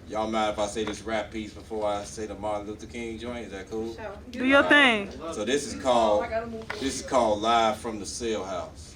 Y'all mind if I say this rap piece before I say the Martin Luther King joint? Is that cool? Do your thing. So this is called Live from the Cell House.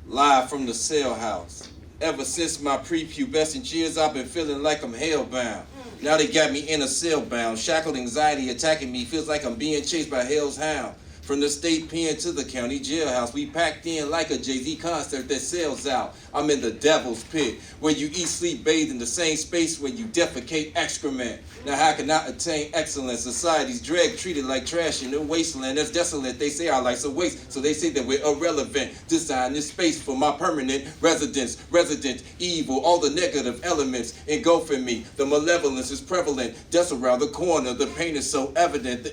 Live from the cell house. Ever since my prepubescent years, I've been feeling like I'm hellbound. Now they got me in a cell bound. Shackled anxiety attacking me. Feels like I'm being chased by hell's hound. From the state pen to the county jailhouse, we packed in like a Jay-Z concert that sells out. I'm in the devil's pit, where you eat, sleep, bathe in the same space where you defecate excrement. Now how can I attain excellence? Society's drag treated like trash in a wasteland that's desolate. They say our life's a waste, so they say that we're irrelevant. Design this space for my permanent residence. Resident evil, all the negative elements engulfing me. The malevolence is prevalent, death's around the corner. The pain is so evident.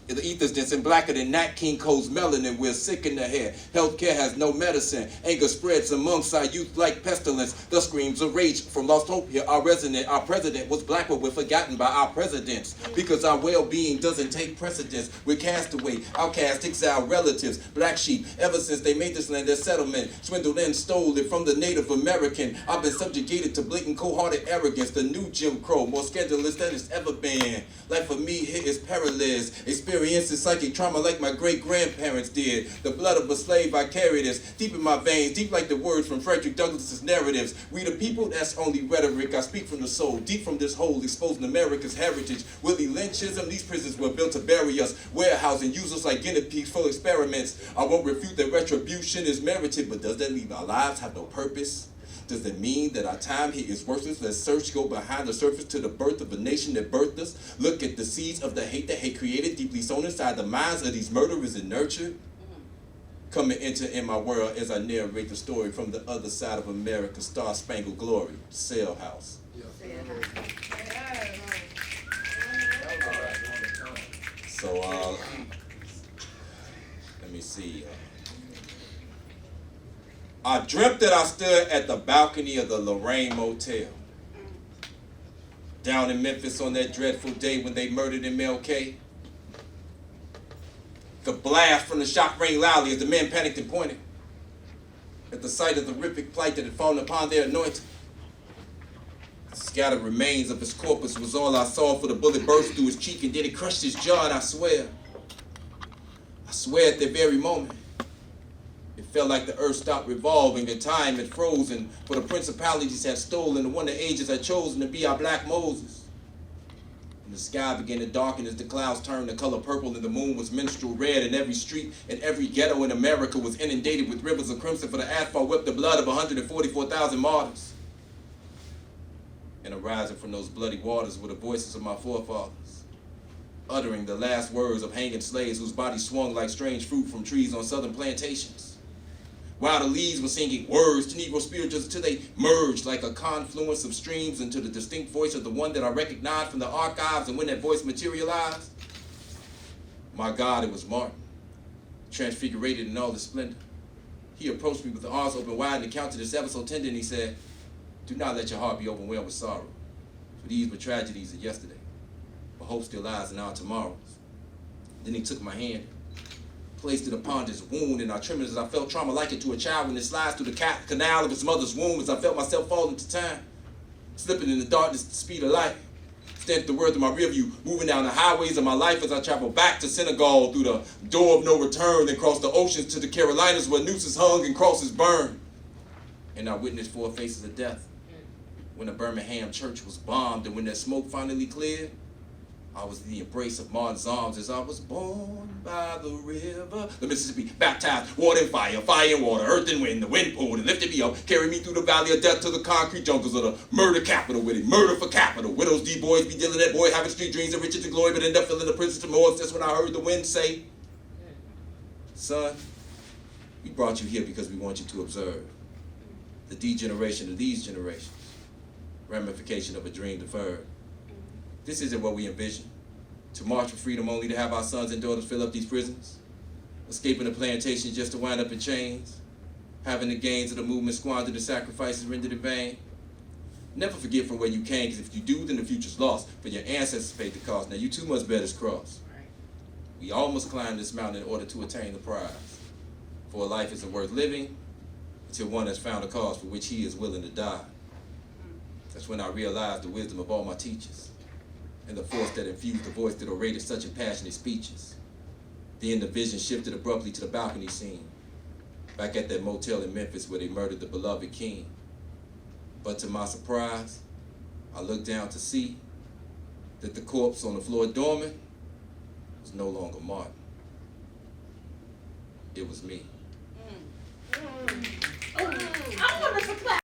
The ether's dancing blacker than Nat King Cole's melanin. We're sick in the head. Healthcare has no medicine. Anger spreads amongst our youth like pestilence. The screams of rage from lost hope here are resonant. Our president was black, but we're forgotten by our presidents. Because our well-being doesn't take precedence. We're castaway, outcast, exiled relatives, black sheep. Ever since they made this land their settlement, swindled and stole it from the Native American. I've been subjugated to blatant, cold-hearted arrogance. The new Jim Crow, more scandalous than it's ever been. Life for me here is perilous. Experiencing psychic trauma like my great-grandparents did. The blood of a slave I carry this deep in my veins, deep like the words from Frederick Douglass's narratives. We the people, that's only rhetoric. I speak from the soul, deep from this hole, exposing America's heritage. Willie Lynchism, these prisons were built to bury us. Warehousing, use us like guinea pigs for experiments. I won't refute that retribution is merited, but does that mean our lives have no purpose? Does it mean that our time here is worthless? Let's search, go behind the surface to the birth of a nation that birthed us. Look at the seeds of the hate created, deeply sown inside the minds of these murderers and nurtured. Come and enter in my world as I narrate the story from the other side of America's star-spangled glory, Cell House. So, let me see. I dreamt that I stood at the balcony of the Lorraine Motel down in Memphis on that dreadful day when they murdered MLK. The blast from the shot rang loudly as the men panicked and pointed at the sight of the horrific plight that had fallen upon their anointing. The scattered remains of his corpus was all I saw, for the bullet burst through his cheek and then it crushed his jaw, and I swear at that very moment, it felt like the earth stopped revolving and time had frozen, for the principalities had stolen the one the ages had chosen to be our black Moses. And the sky began to darken as the clouds turned the color purple and the moon was minstrel red, and every street and every ghetto in America was inundated with rivers of crimson, for the asphalt wept the blood of 144,000 martyrs. And arising from those bloody waters were the voices of my forefathers, uttering the last words of hanging slaves whose bodies swung like strange fruit from trees on southern plantations. While the leaves were singing words to Negro spirituals until they merged like a confluence of streams into the distinct voice of the one that I recognized from the archives. And when that voice materialized, my God, it was Martin, transfigurated in all his splendor. He approached me with the arms open wide and counted his ever so tender, and he said, "Do not let your heart be overwhelmed with sorrow, for these were tragedies of yesterday, but hope still lies in our tomorrows." Then he took my hand, placed it upon his wound, and I trembled as I felt trauma likened to a child when it slides through the canal of his mother's womb, as I felt myself fall into time, slipping in the darkness at the speed of light. Stand the words of my rear view, moving down the highways of my life as I travel back to Senegal through the door of no return, then cross the oceans to the Carolinas where nooses hung and crosses burned. And I witnessed 4 faces of death when the Birmingham church was bombed, and when that smoke finally cleared, I was in the embrace of Martin's arms as I was born by the river, the Mississippi, baptized, water and fire, fire and water, earth and wind. The wind pulled and lifted me up, carried me through the valley of death to the concrete jungles of the murder capital, with it, murder for capital. Widows, D-boys be dealing that boy, having street dreams of riches and glory, but end up filling the prison to morals. That's when I heard the wind say, "Son, we brought you here because we want you to observe the degeneration of these generations, ramification of a dream deferred. This isn't what we envisioned. To march for freedom only to have our sons and daughters fill up these prisons, escaping the plantations just to wind up in chains, having the gains of the movement squandered and sacrifices rendered in vain. Never forget from where you came, because if you do, then the future's lost, for your ancestors paid the cost. Now you too must bear this cross. We all must climb this mountain in order to attain the prize. For a life isn't worth living until one has found a cause for which he is willing to die." That's when I realized the wisdom of all my teachers and the force that infused the voice that orated such impassionate speeches. Then the vision shifted abruptly to the balcony scene, back at that motel in Memphis where they murdered the beloved king. But to my surprise, I looked down to see that the corpse on the floor dormant was no longer Martin. It was me. I want to supply.